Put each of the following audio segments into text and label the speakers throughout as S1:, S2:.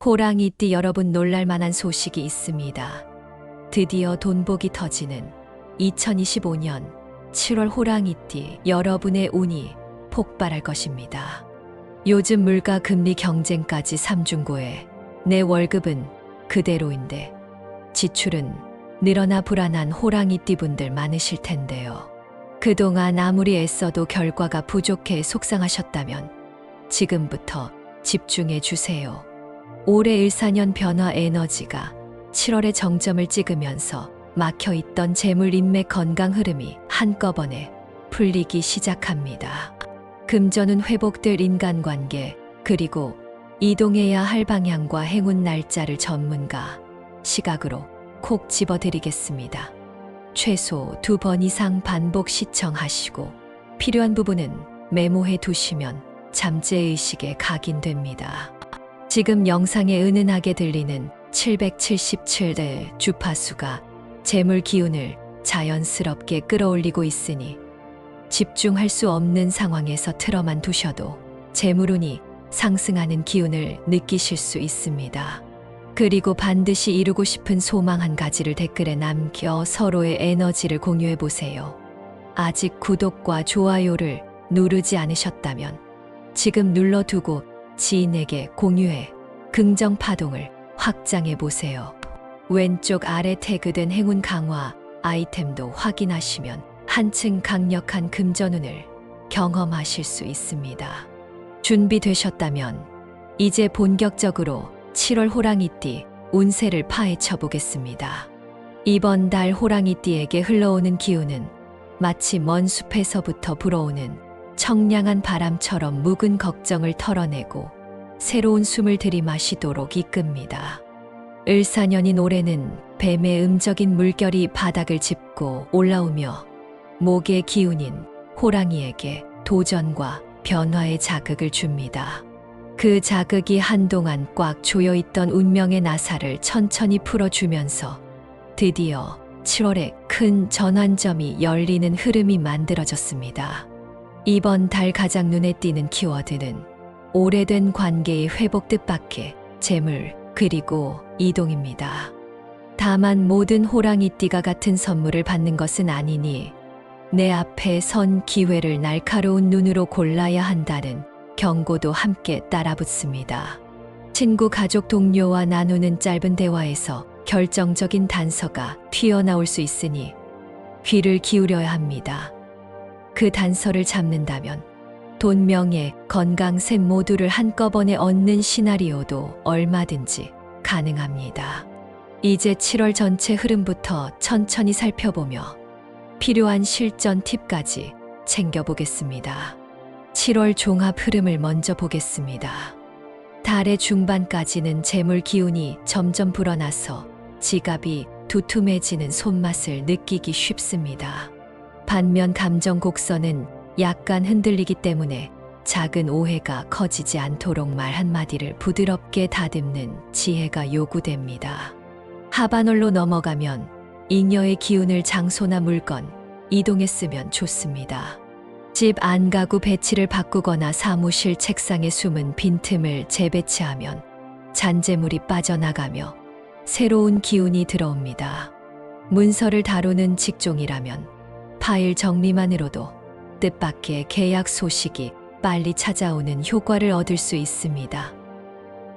S1: 호랑이띠 여러분, 놀랄만한 소식이 있습니다. 드디어 돈복이 터지는 2025년 7월, 호랑이띠 여러분의 운이 폭발할 것입니다. 요즘 물가, 금리, 경쟁까지 삼중고에 내 월급은 그대로인데 지출은 늘어나 불안한 호랑이띠 분들 많으실 텐데요. 그동안 아무리 애써도 결과가 부족해 속상하셨다면 지금부터 집중해 주세요. 올해 일사년 변화 에너지가 7월에 정점을 찍으면서 막혀있던 재물, 인맥, 건강 흐름이 한꺼번에 풀리기 시작합니다. 금전은 회복될, 인간관계, 그리고 이동해야 할 방향과 행운 날짜를 전문가 시각으로 콕 집어드리겠습니다. 최소 2번 이상 반복 시청하시고 필요한 부분은 메모해 두시면 잠재의식에 각인됩니다. 지금 영상에 은은하게 들리는 777대 주파수가 재물 기운을 자연스럽게 끌어올리고 있으니 집중할 수 없는 상황에서 틀어만 두셔도 재물운이 상승하는 기운을 느끼실 수 있습니다. 그리고 반드시 이루고 싶은 소망 한 가지를 댓글에 남겨 서로의 에너지를 공유해 보세요. 아직 구독과 좋아요를 누르지 않으셨다면 지금 눌러두고 지인에게 공유해 긍정 파동을 확장해 보세요. 왼쪽 아래 태그된 행운 강화 아이템도 확인하시면 한층 강력한 금전운을 경험하실 수 있습니다. 준비되셨다면 이제 본격적으로 7월 호랑이띠 운세를 파헤쳐 보겠습니다. 이번 달 호랑이띠에게 흘러오는 기운은 마치 먼 숲에서부터 불어오는 청량한 바람처럼 묵은 걱정을 털어내고 새로운 숨을 들이마시도록 이끕니다. 을사년인 올해는 뱀의 음적인 물결이 바닥을 짚고 올라오며 목의 기운인 호랑이에게 도전과 변화의 자극을 줍니다. 그 자극이 한동안 꽉 조여있던 운명의 나사를 천천히 풀어주면서 드디어 7월에 큰 전환점이 열리는 흐름이 만들어졌습니다. 이번 달 가장 눈에 띄는 키워드는 오래된 관계의 회복, 뜻밖의 재물, 그리고 이동입니다. 다만 모든 호랑이띠가 같은 선물을 받는 것은 아니니 내 앞에 선 기회를 날카로운 눈으로 골라야 한다는 경고도 함께 따라붙습니다. 친구, 가족, 동료와 나누는 짧은 대화에서 결정적인 단서가 튀어나올 수 있으니 귀를 기울여야 합니다. 그 단서를 잡는다면 돈, 명예, 건강 셋 모두를 한꺼번에 얻는 시나리오도 얼마든지 가능합니다. 이제 7월 전체 흐름부터 천천히 살펴보며 필요한 실전 팁까지 챙겨보겠습니다. 7월 종합 흐름을 먼저 보겠습니다. 달의 중반까지는 재물 기운이 점점 불어나서 지갑이 두툼해지는 손맛을 느끼기 쉽습니다. 반면 감정 곡선은 약간 흔들리기 때문에 작은 오해가 커지지 않도록 말 한마디를 부드럽게 다듬는 지혜가 요구됩니다. 하반월로 넘어가면 잉여의 기운을 장소나 물건, 이동에 쓰면 좋습니다. 집 안 가구 배치를 바꾸거나 사무실 책상에 숨은 빈틈을 재배치하면 잔재물이 빠져나가며 새로운 기운이 들어옵니다. 문서를 다루는 직종이라면 파일 정리만으로도 뜻밖의 계약 소식이 빨리 찾아오는 효과를 얻을 수 있습니다.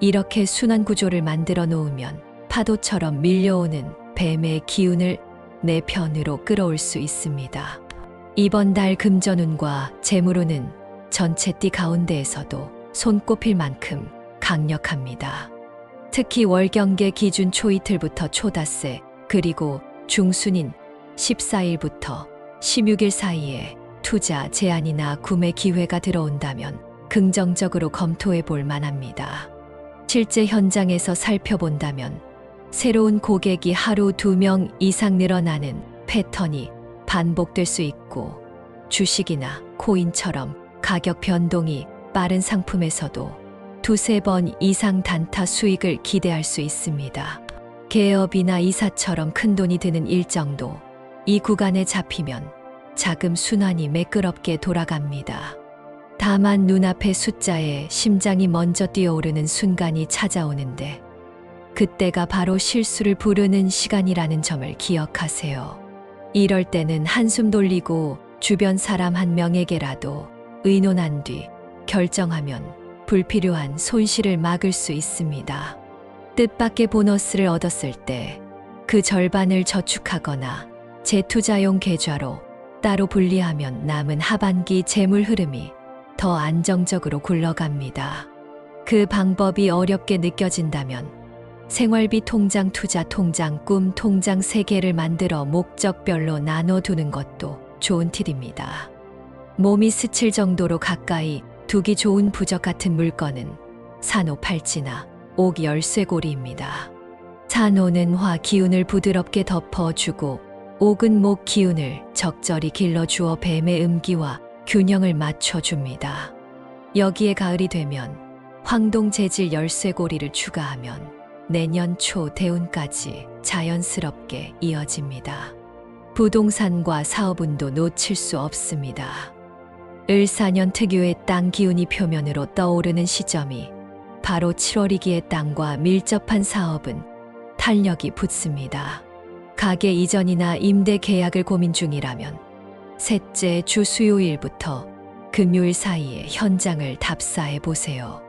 S1: 이렇게 순환 구조를 만들어 놓으면 파도처럼 밀려오는 뱀의 기운을 내 편으로 끌어올 수 있습니다. 이번 달 금전운과 재물운은 전체 띠 가운데에서도 손꼽힐 만큼 강력합니다. 특히 월경계 기준 초이틀부터 초닷새, 그리고 중순인 14일부터 16일 사이에 투자 제안이나 구매 기회가 들어온다면 긍정적으로 검토해 볼 만합니다. 실제 현장에서 살펴본다면 새로운 고객이 하루 2명 이상 늘어나는 패턴이 반복될 수 있고, 주식이나 코인처럼 가격 변동이 빠른 상품에서도 2-3번 이상 단타 수익을 기대할 수 있습니다. 개업이나 이사처럼 큰돈이 드는 일정도 이 구간에 잡히면 자금 순환이 매끄럽게 돌아갑니다. 다만 눈앞의 숫자에 심장이 먼저 뛰어오르는 순간이 찾아오는데 그때가 바로 실수를 부르는 시간이라는 점을 기억하세요. 이럴 때는 한숨 돌리고 주변 사람 한 명에게라도 의논한 뒤 결정하면 불필요한 손실을 막을 수 있습니다. 뜻밖의 보너스를 얻었을 때 그 절반을 저축하거나 재투자용 계좌로 따로 분리하면 남은 하반기 재물 흐름이 더 안정적으로 굴러갑니다. 그 방법이 어렵게 느껴진다면 생활비 통장, 투자 통장, 꿈 통장 3개를 만들어 목적별로 나눠두는 것도 좋은 팁입니다. 몸이 스칠 정도로 가까이 두기 좋은 부적 같은 물건은 산호 팔찌나 옥 열쇠고리입니다. 산호는 화 기운을 부드럽게 덮어주고 옥은 목 기운을 적절히 길러주어 뱀의 음기와 균형을 맞춰줍니다. 여기에 가을이 되면 황동 재질 열쇠고리를 추가하면 내년 초 대운까지 자연스럽게 이어집니다. 부동산과 사업운도 놓칠 수 없습니다. 을사년 특유의 땅 기운이 표면으로 떠오르는 시점이 바로 7월이기에 땅과 밀접한 사업은 탄력이 붙습니다. 가게 이전이나 임대 계약을 고민 중이라면 셋째 주 수요일부터 금요일 사이에 현장을 답사해 보세요.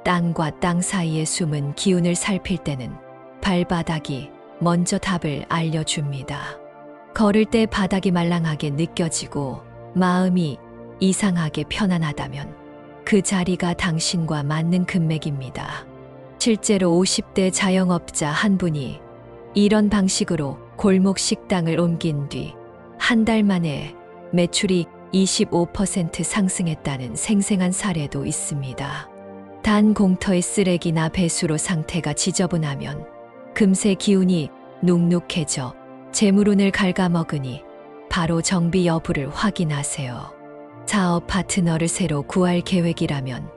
S1: 땅과 땅 사이의 숨은 기운을 살필 때는 발바닥이 먼저 답을 알려줍니다. 걸을 때 바닥이 말랑하게 느껴지고 마음이 이상하게 편안하다면 그 자리가 당신과 맞는 금맥입니다. 실제로 50대 자영업자 한 분이 이런 방식으로 골목 식당을 옮긴 뒤 한 달 만에 매출이 25% 상승했다는 생생한 사례도 있습니다. 단 공터의 쓰레기나 배수로 상태가 지저분하면 금세 기운이 눅눅해져 재물운을 갉아먹으니 바로 정비 여부를 확인하세요. 사업 파트너를 새로 구할 계획이라면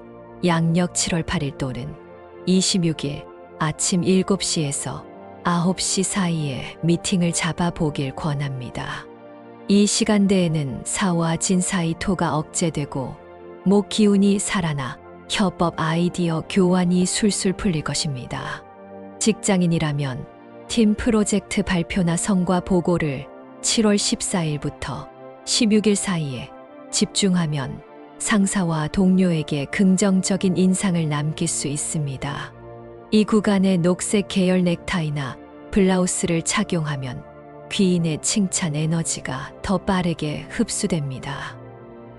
S1: 양력 7월 8일 또는 26일 아침 7시에서 9시 사이에 미팅을 잡아보길 권합니다. 이 시간대에는 사와 진 사이 토가 억제되고 목 기운이 살아나 협업 아이디어 교환이 술술 풀릴 것입니다. 직장인이라면 팀 프로젝트 발표나 성과 보고를 7월 14일부터 16일 사이에 집중하면 상사와 동료에게 긍정적인 인상을 남길 수 있습니다. 이 구간에 녹색 계열 넥타이나 블라우스를 착용하면 귀인의 칭찬 에너지가 더 빠르게 흡수됩니다.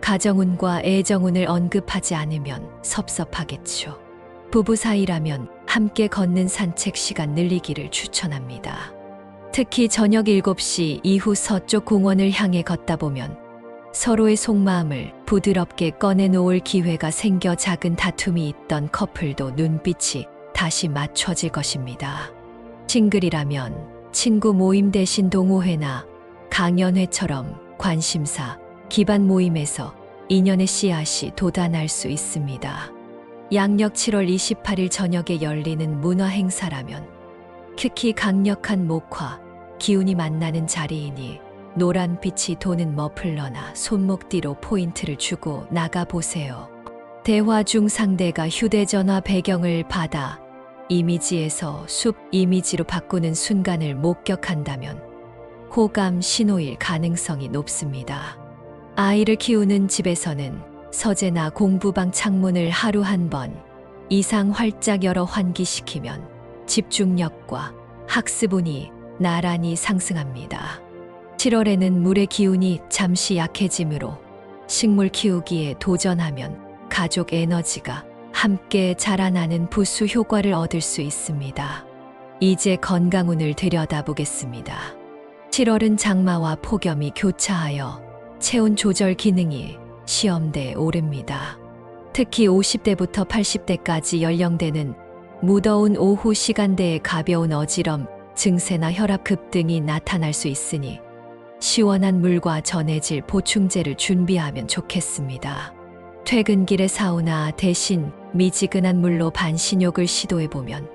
S1: 가정운과 애정운을 언급하지 않으면 섭섭하겠죠. 부부 사이라면 함께 걷는 산책 시간 늘리기를 추천합니다. 특히 저녁 7시 이후 서쪽 공원을 향해 걷다 보면 서로의 속마음을 부드럽게 꺼내놓을 기회가 생겨 작은 다툼이 있던 커플도 눈빛이 다시 맞춰질 것입니다. 싱글이라면 친구 모임 대신 동호회나 강연회처럼 관심사, 기반 모임에서 인연의 씨앗이 돋아날 수 있습니다. 양력 7월 28일 저녁에 열리는 문화 행사라면 특히 강력한 목화, 기운이 만나는 자리이니 노란 빛이 도는 머플러나 손목뒤로 포인트를 주고 나가보세요. 대화 중 상대가 휴대전화 배경을 받아 이미지에서 숲 이미지로 바꾸는 순간을 목격한다면 호감 신호일 가능성이 높습니다. 아이를 키우는 집에서는 서재나 공부방 창문을 하루 한 번 이상 활짝 열어 환기시키면 집중력과 학습운이 나란히 상승합니다. 7월에는 물의 기운이 잠시 약해지므로 식물 키우기에 도전하면 가족 에너지가 함께 자라나는 부수 효과를 얻을 수 있습니다. 이제 건강운을 들여다보겠습니다. 7월은 장마와 폭염이 교차하여 체온 조절 기능이 시험대에 오릅니다. 특히 50대부터 80대까지 연령대는 무더운 오후 시간대에 가벼운 어지럼, 증세나 혈압 급등이 나타날 수 있으니 시원한 물과 전해질 보충제를 준비하면 좋겠습니다. 퇴근길에 사우나 대신 미지근한 물로 반신욕을 시도해보면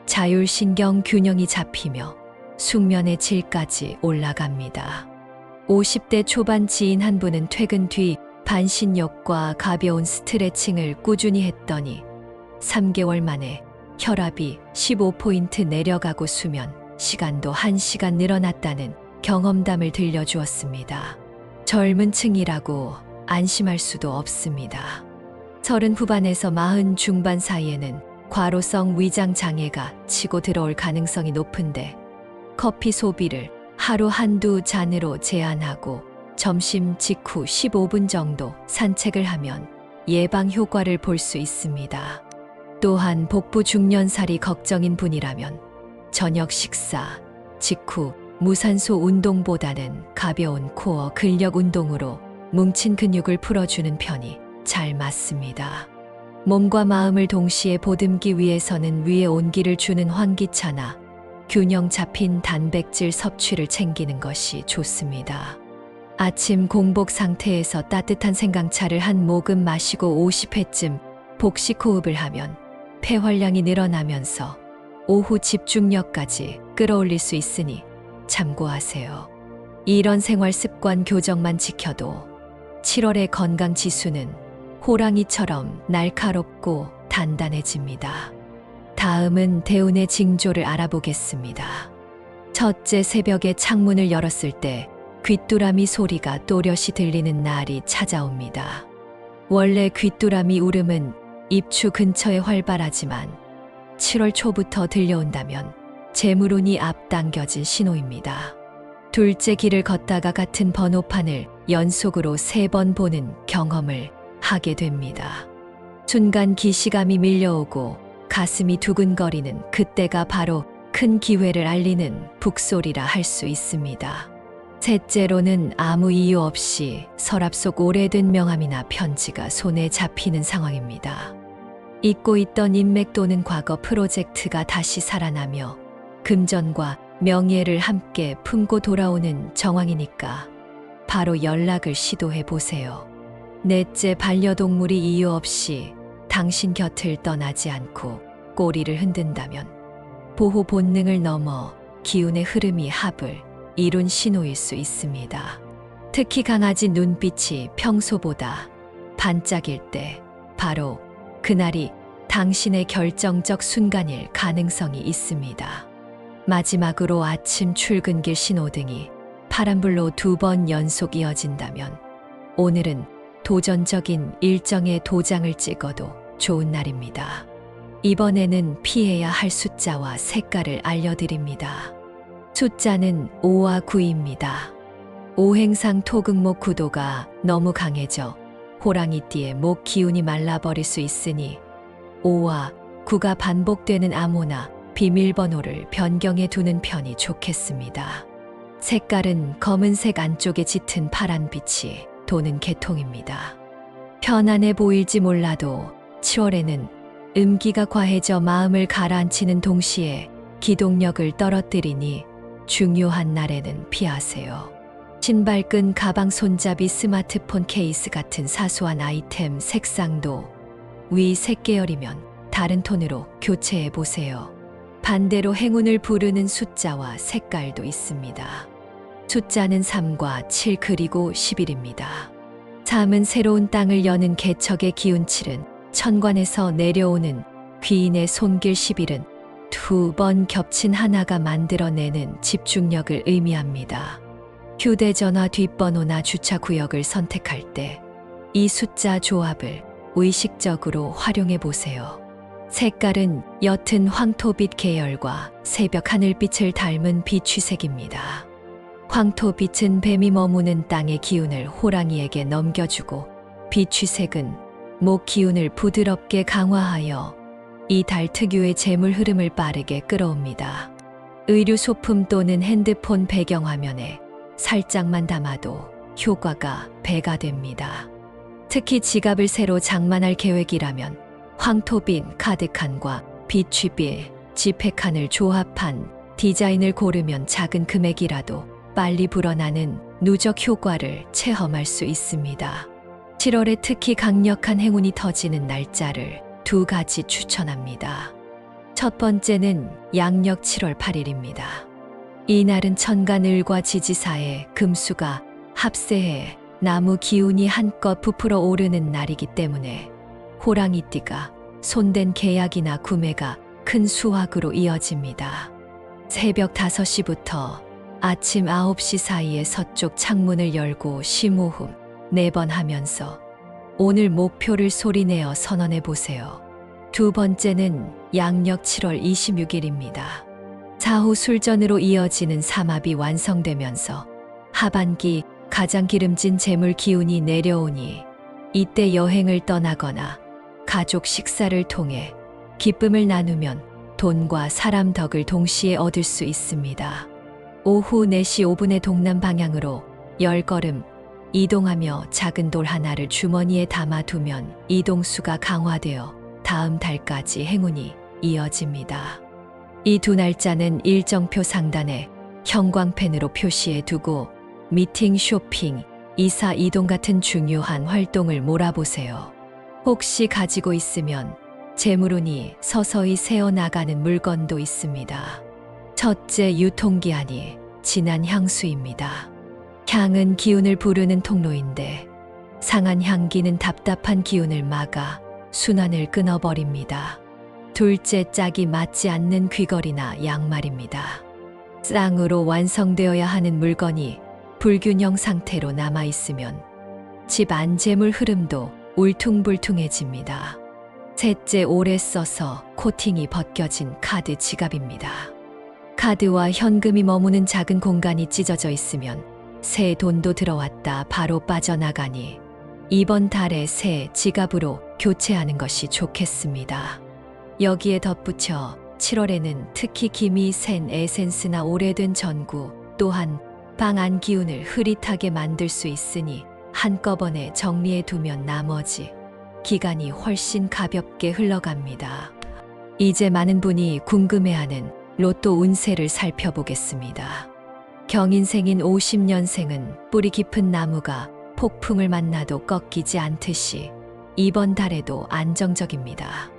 S1: 자율신경 균형이 잡히며 숙면의 질까지 올라갑니다. 50대 초반 지인 한 분은 퇴근 뒤 반신욕과 가벼운 스트레칭을 꾸준히 했더니 3개월 만에 혈압이 15포인트 내려가고 수면 시간도 1시간 늘어났다는 경험담을 들려주었습니다. 젊은 층이라고 안심할 수도 없습니다. 30 후반에서 40 중반 사이에는 과로성 위장 장애가 치고 들어올 가능성이 높은데 커피 소비를 하루 한두 잔으로 제한하고 점심 직후 15분 정도 산책을 하면 예방 효과를 볼 수 있습니다. 또한 복부 중년살이 걱정인 분이라면 저녁 식사 직후 무산소 운동보다는 가벼운 코어 근력 운동으로 뭉친 근육을 풀어주는 편이 잘 맞습니다. 몸과 마음을 동시에 보듬기 위해서는 위에 온기를 주는 환기차나 균형 잡힌 단백질 섭취를 챙기는 것이 좋습니다. 아침 공복 상태에서 따뜻한 생강차를 한 모금 마시고 50회쯤 복식 호흡을 하면 폐활량이 늘어나면서 오후 집중력까지 끌어올릴 수 있으니 참고하세요. 이런 생활 습관 교정만 지켜도 7월의 건강 지수는 호랑이처럼 날카롭고 단단해집니다. 다음은 대운의 징조를 알아보겠습니다. 첫째, 새벽에 창문을 열었을 때 귀뚜라미 소리가 또렷이 들리는 날이 찾아옵니다. 원래 귀뚜라미 울음은 입추 근처에 활발하지만 7월 초부터 들려온다면 재물운이 앞당겨진 신호입니다. 둘째, 길을 걷다가 같은 번호판을 연속으로 3번 보는 경험을 하게 됩니다. 순간 기시감이 밀려오고 가슴이 두근거리는 그때가 바로 큰 기회를 알리는 북소리라 할 수 있습니다. 셋째로는 아무 이유 없이 서랍 속 오래된 명함이나 편지가 손에 잡히는 상황입니다. 잊고 있던 인맥 또는 과거 프로젝트가 다시 살아나며 금전과 명예를 함께 품고 돌아오는 정황이니까 바로 연락을 시도해 보세요. 넷째, 반려동물이 이유 없이 당신 곁을 떠나지 않고 꼬리를 흔든다면 보호 본능을 넘어 기운의 흐름이 합을 이룬 신호일 수 있습니다. 특히 강아지 눈빛이 평소보다 반짝일 때 바로 그날이 당신의 결정적 순간일 가능성이 있습니다. 마지막으로 아침 출근길 신호등이 파란불로 2번 연속 이어진다면 오늘은 도전적인 일정에 도장을 찍어도 좋은 날입니다. 이번에는 피해야 할 숫자와 색깔을 알려드립니다. 숫자는 5와 9입니다. 오행상 토극목 구도가 너무 강해져 호랑이띠의 목 기운이 말라버릴 수 있으니 5와 9가 반복되는 암호나 비밀번호를 변경해 두는 편이 좋겠습니다. 색깔은 검은색 안쪽에 짙은 파란빛이 도는 계통입니다. 편안해 보일지 몰라도 7월에는 음기가 과해져 마음을 가라앉히는 동시에 기동력을 떨어뜨리니 중요한 날에는 피하세요. 신발끈, 가방, 손잡이, 스마트폰 케이스 같은 사소한 아이템 색상도 위 색 계열이면 다른 톤으로 교체해 보세요. 반대로 행운을 부르는 숫자와 색깔도 있습니다. 숫자는 3과 7 그리고 11입니다. 3은 새로운 땅을 여는 개척의 기운, 7은 천관에서 내려오는 귀인의 손길, 11은 2번 겹친 하나가 만들어내는 집중력을 의미합니다. 휴대전화 뒷번호나 주차 구역을 선택할 때 이 숫자 조합을 의식적으로 활용해 보세요. 색깔은 옅은 황토빛 계열과 새벽 하늘빛을 닮은 비취색입니다. 황토빛은 뱀이 머무는 땅의 기운을 호랑이에게 넘겨주고 비취색은 목 기운을 부드럽게 강화하여 이 달 특유의 재물 흐름을 빠르게 끌어옵니다. 의류 소품 또는 핸드폰 배경화면에 살짝만 담아도 효과가 배가 됩니다. 특히 지갑을 새로 장만할 계획이라면 황토빛 카드칸과 비취빛 지폐칸을 조합한 디자인을 고르면 작은 금액이라도 빨리 불어나는 누적 효과를 체험할 수 있습니다. 7월에 특히 강력한 행운이 터지는 날짜를 2가지 추천합니다. 첫 번째는 양력 7월 8일입니다. 이 날은 천간을과 지지사의 금수가 합세해 나무 기운이 한껏 부풀어 오르는 날이기 때문에 호랑이띠가 손댄 계약이나 구매가 큰 수확으로 이어집니다. 새벽 5시부터 아침 9시 사이에 서쪽 창문을 열고 심호흡 4번 하면서 오늘 목표를 소리내어 선언해 보세요. 두 번째는 양력 7월 26일입니다. 사후 술전으로 이어지는 삼합이 완성되면서 하반기 가장 기름진 재물 기운이 내려오니 이때 여행을 떠나거나 가족 식사를 통해 기쁨을 나누면 돈과 사람 덕을 동시에 얻을 수 있습니다. 오후 4시 5분의 동남 방향으로 10걸음 이동하며 작은 돌 하나를 주머니에 담아두면 이동수가 강화되어 다음 달까지 행운이 이어집니다. 이 두 날짜는 일정표 상단에 형광펜으로 표시해 두고 미팅, 쇼핑, 이사, 이동 같은 중요한 활동을 몰아보세요. 혹시 가지고 있으면 재물운이 서서히 새어나가는 물건도 있습니다. 첫째, 유통기한이 지난 향수입니다. 향은 기운을 부르는 통로인데 상한 향기는 답답한 기운을 막아 순환을 끊어버립니다. 둘째, 짝이 맞지 않는 귀걸이나 양말입니다. 쌍으로 완성되어야 하는 물건이 불균형 상태로 남아있으면 집안 재물 흐름도 울퉁불퉁해집니다. 셋째, 오래 써서 코팅이 벗겨진 카드 지갑입니다. 카드와 현금이 머무는 작은 공간이 찢어져 있으면 새 돈도 들어왔다 바로 빠져나가니 이번 달에 새 지갑으로 교체하는 것이 좋겠습니다. 여기에 덧붙여 7월에는 특히 김이 센 에센스나 오래된 전구 또한 방 안 기운을 흐릿하게 만들 수 있으니 한꺼번에 정리해 두면 나머지 기간이 훨씬 가볍게 흘러갑니다. 이제 많은 분이 궁금해하는 로또 운세를 살펴보겠습니다. 경인생인 50년생은 뿌리 깊은 나무가 폭풍을 만나도 꺾이지 않듯이 이번 달에도 안정적입니다.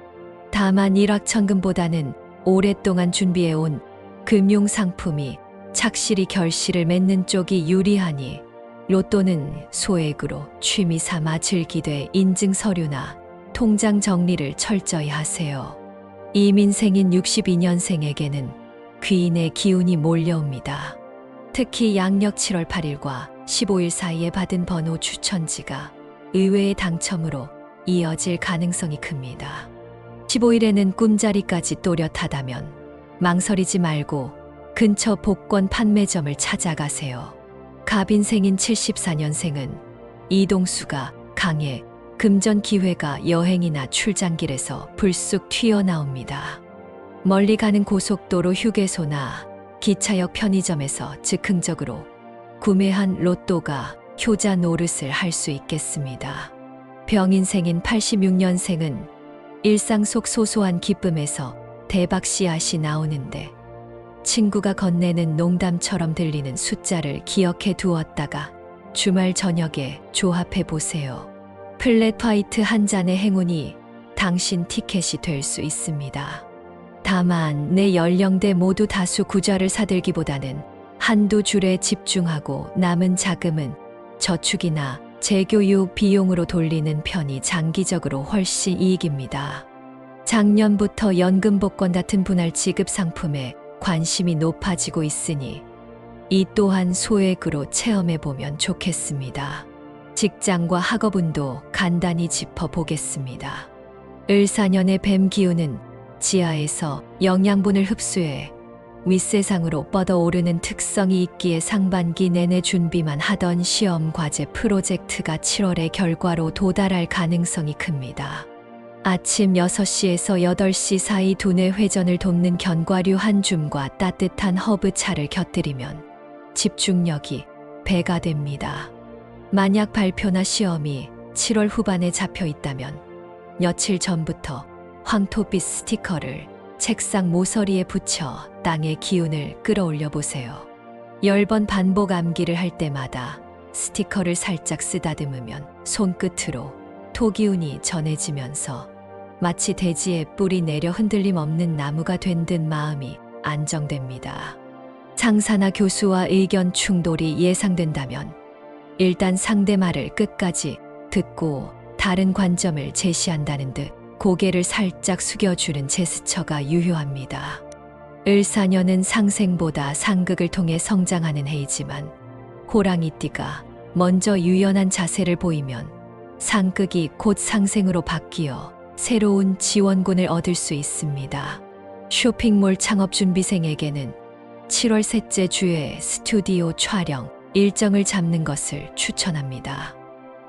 S1: 다만 일확천금보다는 오랫동안 준비해온 금융상품이 착실히 결실을 맺는 쪽이 유리하니 로또는 소액으로 취미 삼아 즐기되 인증 서류나 통장 정리를 철저히 하세요. 이민생인 62년생에게는 귀인의 기운이 몰려옵니다. 특히 양력 7월 8일과 15일 사이에 받은 번호 추천지가 의외의 당첨으로 이어질 가능성이 큽니다. 15일에는 꿈자리까지 또렷하다면 망설이지 말고 근처 복권 판매점을 찾아가세요. 갑인생인 74년생은 이동수가 강해 금전 기회가 여행이나 출장길에서 불쑥 튀어나옵니다. 멀리 가는 고속도로 휴게소나 기차역 편의점에서 즉흥적으로 구매한 로또가 효자 노릇을 할 수 있겠습니다. 병인생인 86년생은 일상 속 소소한 기쁨에서 대박 씨앗이 나오는데 친구가 건네는 농담처럼 들리는 숫자를 기억해 두었다가 주말 저녁에 조합해 보세요. 플랫 화이트 한 잔의 행운이 당신 티켓이 될 수 있습니다. 다만 내 연령대 모두 다수 구좌를 사들기보다는 한두 줄에 집중하고 남은 자금은 저축이나 재교육 비용으로 돌리는 편이 장기적으로 훨씬 이익입니다. 작년부터 연금 복권 같은 분할 지급 상품에 관심이 높아지고 있으니 이 또한 소액으로 체험해 보면 좋겠습니다. 직장과 학업운도 간단히 짚어보겠습니다. 을사년의 뱀 기운은 지하에서 영양분을 흡수해 윗세상으로 뻗어오르는 특성이 있기에 상반기 내내 준비만 하던 시험 과제 프로젝트가 7월의 결과로 도달할 가능성이 큽니다. 아침 6시에서 8시 사이 두뇌 회전을 돕는 견과류 한 줌과 따뜻한 허브차를 곁들이면 집중력이 배가 됩니다. 만약 발표나 시험이 7월 후반에 잡혀 있다면 며칠 전부터 황토빛 스티커를 책상 모서리에 붙여 땅의 기운을 끌어올려 보세요. 10번 반복 암기를 할 때마다 스티커를 살짝 쓰다듬으면 손끝으로 토기운이 전해지면서 마치 대지에 뿌리 내려 흔들림 없는 나무가 된 듯 마음이 안정됩니다. 상사나 교수와 의견 충돌이 예상된다면 일단 상대 말을 끝까지 듣고 다른 관점을 제시한다는 듯 고개를 살짝 숙여주는 제스처가 유효합니다. 을사년은 상생보다 상극을 통해 성장하는 해이지만 호랑이띠가 먼저 유연한 자세를 보이면 상극이 곧 상생으로 바뀌어 새로운 지원군을 얻을 수 있습니다. 쇼핑몰 창업준비생에게는 7월 셋째 주에 스튜디오 촬영 일정을 잡는 것을 추천합니다.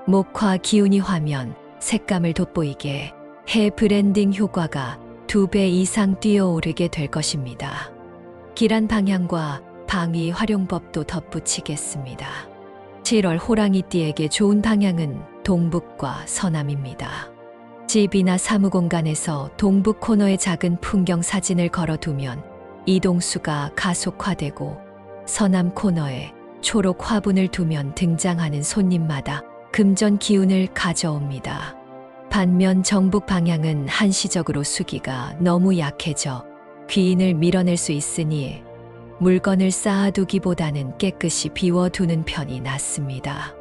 S1: 목화 기운이 화면, 색감을 돋보이게 해 브랜딩 효과가 2배 이상 뛰어오르게 될 것입니다. 길한 방향과 방위 활용법도 덧붙이겠습니다. 7월 호랑이띠에게 좋은 방향은 동북과 서남입니다. 집이나 사무공간에서 동북 코너에 작은 풍경 사진을 걸어두면 이동수가 가속화되고 서남 코너에 초록 화분을 두면 등장하는 손님마다 금전 기운을 가져옵니다. 반면 정북 방향은 한시적으로 수기가 너무 약해져 귀인을 밀어낼 수 있으니 물건을 쌓아두기보다는 깨끗이 비워두는 편이 낫습니다.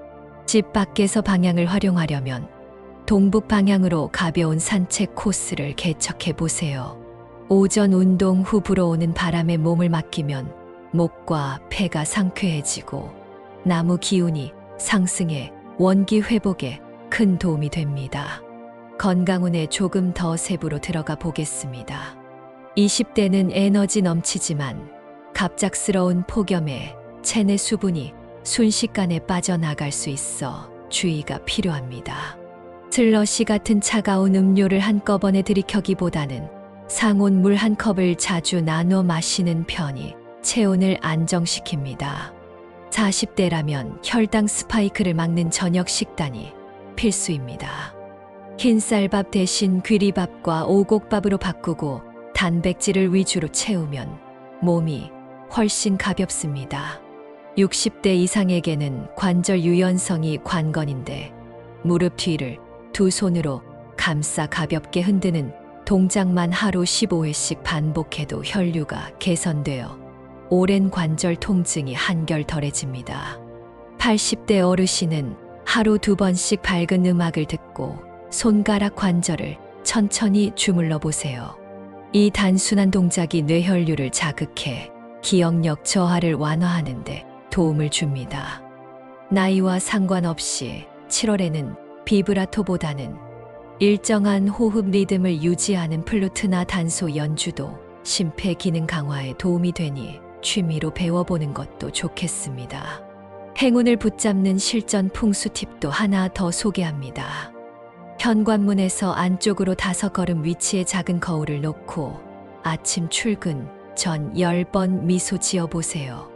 S1: 집 밖에서 방향을 활용하려면 동북 방향으로 가벼운 산책 코스를 개척해 보세요. 오전 운동 후 불어오는 바람에 몸을 맡기면 목과 폐가 상쾌해지고 나무 기운이 상승해 원기 회복에 큰 도움이 됩니다. 건강운에 조금 더 세부로 들어가 보겠습니다. 20대는 에너지 넘치지만 갑작스러운 폭염에 체내 수분이 순식간에 빠져나갈 수 있어 주의가 필요합니다. 슬러시 같은 차가운 음료를 한꺼번에 들이켜기보다는 상온 물 한 컵을 자주 나눠 마시는 편이 체온을 안정시킵니다. 40대라면 혈당 스파이크를 막는 저녁 식단이 필수입니다. 흰쌀밥 대신 귀리밥과 오곡밥으로 바꾸고 단백질을 위주로 채우면 몸이 훨씬 가볍습니다. 60대 이상에게는 관절 유연성이 관건인데 무릎 뒤를 두 손으로 감싸 가볍게 흔드는 동작만 하루 15회씩 반복해도 혈류가 개선되어 오랜 관절 통증이 한결 덜해집니다. 80대 어르신은 하루 2번씩 밝은 음악을 듣고 손가락 관절을 천천히 주물러 보세요. 이 단순한 동작이 뇌혈류를 자극해 기억력 저하를 완화하는 데 도움을 줍니다. 나이와 상관없이 7월에는 비브라토보다는 일정한 호흡 리듬을 유지하는 플루트나 단소 연주도 심폐 기능 강화에 도움이 되니 취미로 배워보는 것도 좋겠습니다. 행운을 붙잡는 실전 풍수 팁도 하나 더 소개합니다. 현관문에서 안쪽으로 5걸음 위치에 작은 거울을 놓고 아침 출근 전 10번 미소 지어보세요.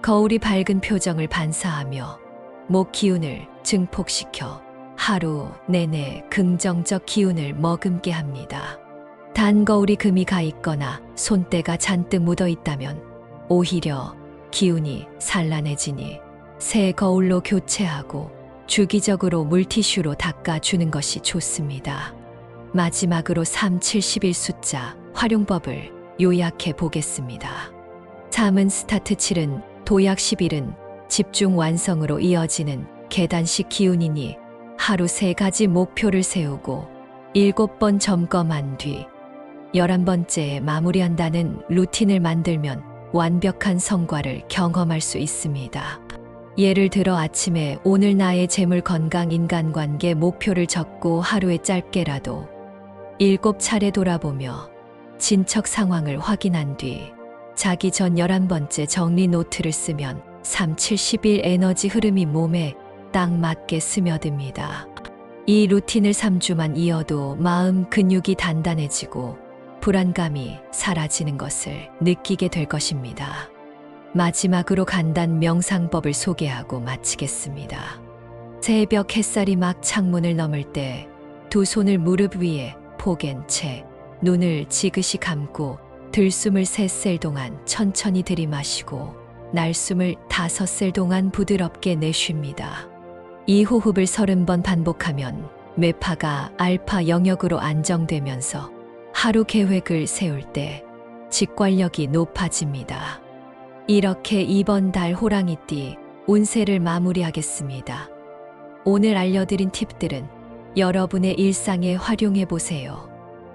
S1: 거울이 밝은 표정을 반사하며 목 기운을 증폭시켜 하루 내내 긍정적 기운을 머금게 합니다. 단 거울이 금이 가 있거나 손때가 잔뜩 묻어 있다면 오히려 기운이 산란해지니 새 거울로 교체하고 주기적으로 물티슈로 닦아주는 것이 좋습니다. 마지막으로 3, 71 숫자 활용법을 요약해 보겠습니다. 3은 스타트, 7은 도약, 11은 집중 완성으로 이어지는 계단식 기운이니 하루 3가지 목표를 세우고 7번 점검한 뒤 11번째에 마무리한다는 루틴을 만들면 완벽한 성과를 경험할 수 있습니다. 예를 들어 아침에 오늘 나의 재물, 건강, 인간관계 목표를 적고 하루에 짧게라도 7차례 돌아보며 진척 상황을 확인한 뒤 자기 전 11번째 정리 노트를 쓰면 3, 7, 11 에너지 흐름이 몸에 딱 맞게 스며듭니다. 이 루틴을 3주만 이어도 마음 근육이 단단해지고 불안감이 사라지는 것을 느끼게 될 것입니다. 마지막으로 간단 명상법을 소개하고 마치겠습니다. 새벽 햇살이 막 창문을 넘을 때 두 손을 무릎 위에 포갠 채 눈을 지그시 감고 들숨을 3셀 동안 천천히 들이마시고 날숨을 5셀 동안 부드럽게 내쉽니다. 이 호흡을 30번 반복하면 뇌파가 알파 영역으로 안정되면서 하루 계획을 세울 때 직관력이 높아집니다. 이렇게 이번 달 호랑이띠 운세를 마무리하겠습니다. 오늘 알려드린 팁들은 여러분의 일상에 활용해 보세요.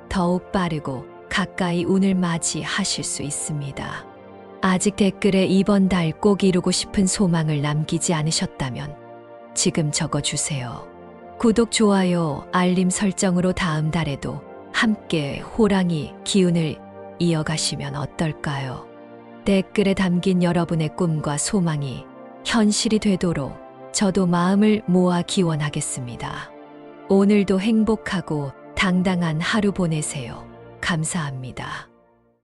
S1: 더욱 빠르고 가까이 운을 맞이하실 수 있습니다. 아직 댓글에 이번 달 꼭 이루고 싶은 소망을 남기지 않으셨다면 지금 적어주세요. 구독, 좋아요, 알림 설정으로 다음 달에도 함께 호랑이 기운을 이어가시면 어떨까요? 댓글에 담긴 여러분의 꿈과 소망이 현실이 되도록 저도 마음을 모아 기원하겠습니다. 오늘도 행복하고 당당한 하루 보내세요. 감사합니다.